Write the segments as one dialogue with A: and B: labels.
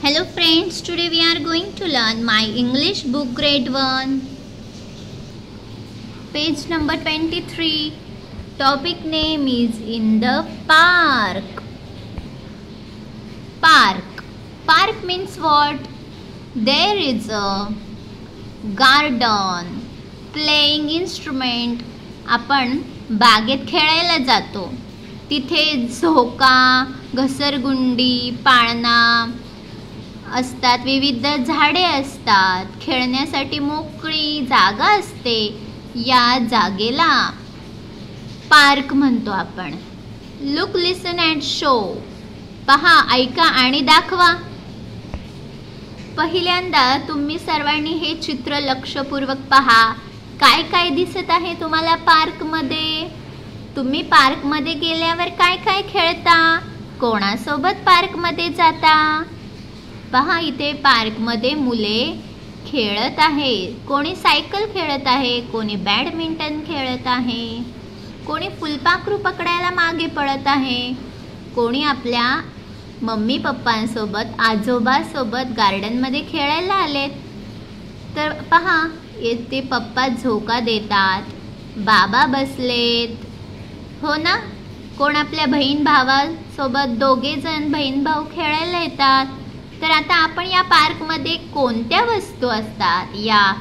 A: Hello friends, today we are going to learn my English book grade 1. Page number 23. Topic name is in the park. Park. Park means what? There is a garden, playing instrument. आपण बागेत खेळायला जातो. तिथे झोका, घसरगुंडी, पाळणा असतात, विविध झाडे असतात, खेळण्यासाठी मोकळी जागा असते. या जागेला पार्क म्हणतो आपण. Look, listen and show. पहा, ऐका आणि दाखवा. पहिल्यांदा तुम्ही सर्वांनी हे चित्र लक्षपूर्वक पहा. काय काय दिसत आहे तुम्हाला पार्कमध्ये? तुम्ही पार्कमध्ये गेल्यावर काय काय खेळता? कोणासोबत पार्कमध्ये जाता? पहा, इथे पार्कमध्ये मुले खेळत आहे. कोणी सायकल खेळत आहे, कोणी बॅडमिंटन खेळत आहे, कोणी फुलपाखरू पकडायला मागे पळत आहे, कोणी आपल्या मम्मी पप्पांसोबत, आजोबासोबत गार्डनमध्ये खेळायला आलेत. तर पहा, येथे पप्पा झोका देतात, बाबा बसलेत, हो ना. कोण आपल्या बहीण भावासोबत, दोघे जण बहीण भाऊ खेळायला येतात. तर आता आपण या पार्कमध्ये कोणत्या वस्तू असतात, या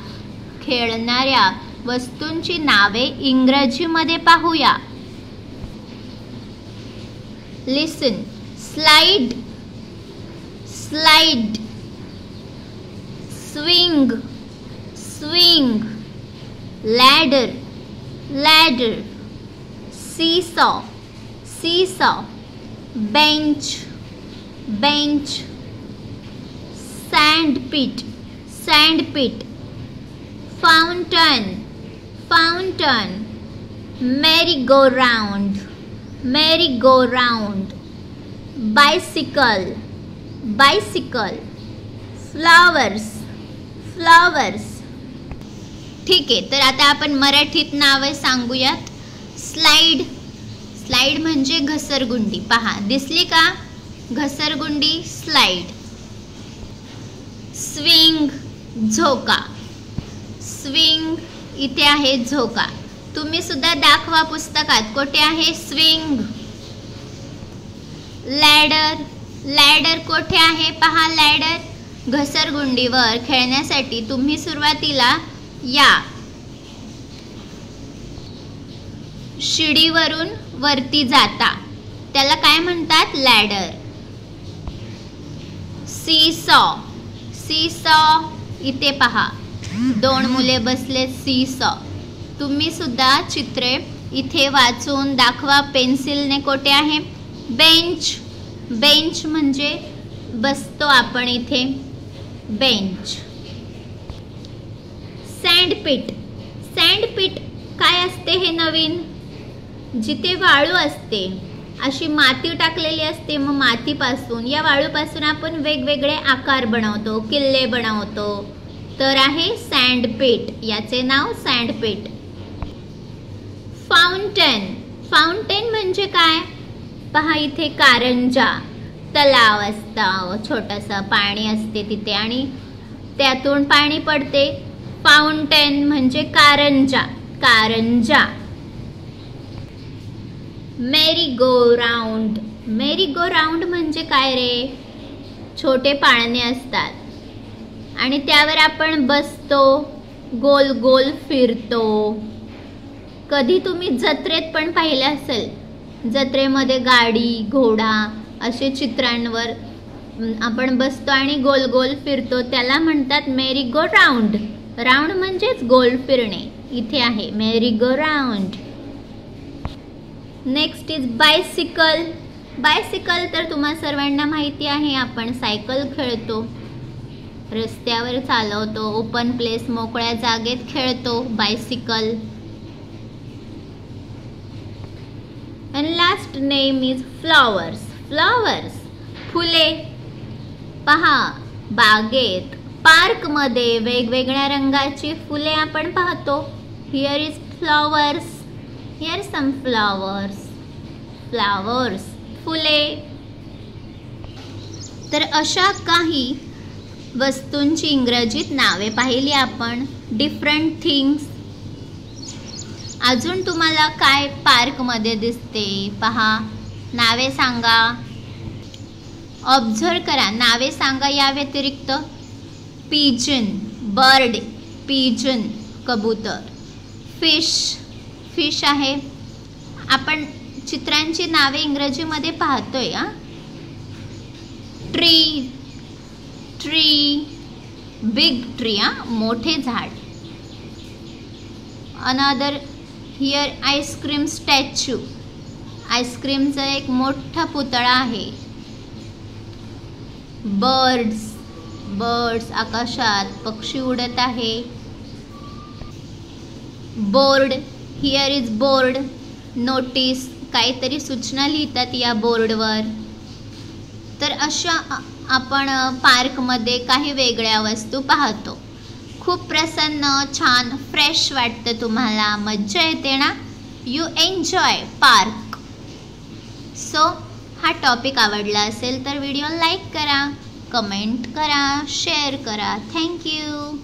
A: खेळणाऱ्या वस्तूंची नावे इंग्रजीमध्ये पाहूया. Listen. Slide, slide. Swing, swing. Ladder, ladder. Seesaw, seesaw. Bench, bench. sandpit, sandpit. Fountain, fountain. Merry-go-round, merry-go-round. Bicycle, bicycle. Flowers, flowers. ठीक आहे, तर आता आपण मराठीत नावे सांगूयात. स्लाइड, स्लाइड म्हणजे घसरगुंडी. पहा, दिसली का घसरगुंडी? स्लाइड. स्विंग, झोका. स्विंग, इथे आहे झोका. तुम्ही सुद्धा दाखवा पुस्तकात, कोठे आहे स्विंग. लॅडर, लॅडर कोठे आहे? पहा, लॅडर घसरगुंडीवर खेळण्यासाठी तुम्ही सुरुवातीला या शिडीवरून वरती जाता, त्याला काय म्हणतात? लॅडर. Seesaw, seesaw. इथे पहा, दोन मुले बसले सीसॉ. तुम्ही सुद्धा चित्रे इथे वाचून दाखवा पेन्सिलने. कोठे आहे? बेंच, बेंच म्हणजे बसतो आपण इथे, बेंच. सँडपिट, सँडपिट काय असते हे नवीन? जिथे वाळू असते, अशी माती टाकलेली असते, मग मातीपासून, या वाळूपासून आपण वेगवेगळे आकार बनवतो, किल्ले बनवतो. तर आहे सँडपिट, याचे नाव सँडपिट. फाउंटेन, फाउंटेन म्हणजे काय? पहा, इथे कारंजा, तलाव असता, छोटंसं पाणी असते तिथे आणि त्यातून पाणी पडते. फाउंटेन म्हणजे कारंजा, कारंजा. मेरी गो राऊंड, मेरी गो राऊंड म्हणजे काय रे? छोटे पाळणे असतात आणि त्यावर आपण बसतो, गोल गोल फिरतो. कधी तुम्ही जत्रेत पण पाहिलं असेल, जत्रेमध्ये गाडी, घोडा असे चित्रांवर आपण बसतो आणि गोल गोल फिरतो, त्याला म्हणतात मेरी गो राऊंड. राऊंड म्हणजेच गोल फिरणे. इथे आहे merry go round. Next is bicycle. Bicycle तर तुम्हा सर्वांना माहिती आहे, आपण सायकल खेळतो, रस्त्यावर चालवतो, ओपन प्लेस, मोकळ्या जागेत खेळतो, bicycle. And last name is flowers. Flowers, फुले. पहा, बागेत, पार्कमध्ये वेगवेगळ्या रंगाची फुले आपण पाहतो. Here is flowers. Here some flowers, flowers, फुले. तर अशा काही वस्तूंची इंग्रजीत नावे पाहिली आपण, डिफरंट थिंग्स. अजून तुम्हाला काय पार्कमध्ये दिसते पहा, नावे सांगा, ऑब्झर्व करा, नावे सांगा. या व्यतिरिक्त पिजन बर्ड, पिजन कबूतर, फिश फिश आहे. आपण चित्रांची नावे इंग्रजीमध्ये पाहतोय. ट्री ट्री, बिग ट्री, मोठे झाड. अनदर हियर आईस्क्रीम स्टॅच्यू, आईस्क्रीमचा एक मोठा पुतळा आहे. बर्ड्स बर्ड्स, आकाशात पक्षी उडत आहे. Board, here is board, notice, काहीतरी सूचना लिहितात या बोर्डवर. तर अशा आपण पार्कमध्ये काही वेगळ्या वस्तू पाहतो. खूप प्रसन्न, छान, फ्रेश वाटतं तुम्हाला, मज्जा येते ना. You enjoy park. सो हा टॉपिक आवडला असेल तर व्हिडिओ लाईक करा, कमेंट करा, शेअर करा. थँक्यू.